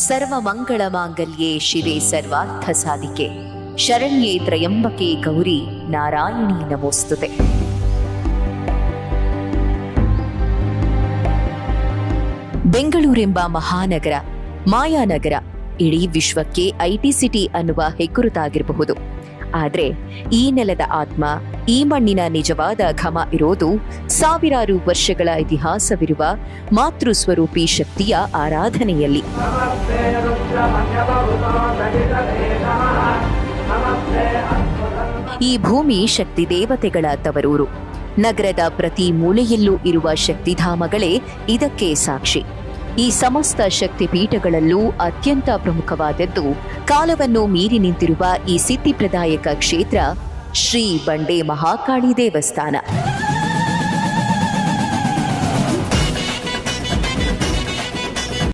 ಸರ್ವಮಂಗಳ ಮಾಂಗಲ್ಯೆ ಶಿವೆ ಸರ್ವಾರ್ಥ ಸಾಧಿಕೆ ಶರಣ್ಯೇ ತ್ರಯಂಬಕೆ ಗೌರಿ ನಾರಾಯಣಿ ನಮೋಸ್ತುತೆ. ಬೆಂಗಳೂರೆಂಬ ಮಹಾನಗರ, ಮಾಯಾನಗರ, ಇಡೀ ವಿಶ್ವಕ್ಕೆ ಐಟಿ ಸಿಟಿ ಅನ್ನುವ ಹೆಗ್ಗುರುತಾಗಿರಬಹುದು. ಆದರೆ ಈ ನೆಲದ ಆತ್ಮ, ಈ ಮಣ್ಣಿನ ನಿಜವಾದ ಘಮ ಇರೋದು ಸಾವಿರಾರು ವರ್ಷಗಳ ಇತಿಹಾಸವಿರುವ ಮಾತೃಸ್ವರೂಪಿ ಶಕ್ತಿಯ ಆರಾಧನೆಯಲ್ಲಿ. ಈ ಭೂಮಿ ಶಕ್ತಿ ದೇವತೆಗಳ ತವರೂರು. ನಗರದ ಪ್ರತಿ ಮೂಲೆಯಲ್ಲೂ ಇರುವ ಶಕ್ತಿಧಾಮಗಳೇ ಇದಕ್ಕೆ ಸಾಕ್ಷಿ. ಈ ಸಮಸ್ತ ಶಕ್ತಿಪೀಠಗಳಲ್ಲೂ ಅತ್ಯಂತ ಪ್ರಮುಖವಾದದ್ದು ಕಾಲವನ್ನು ಮೀರಿ ನಿಂತಿರುವ ಈ ಸಿದ್ಧಿಪ್ರದಾಯಕ ಕ್ಷೇತ್ರ ಶ್ರೀ ಬಂಡೆ ಮಹಾಕಾಳಿ ದೇವಸ್ಥಾನ.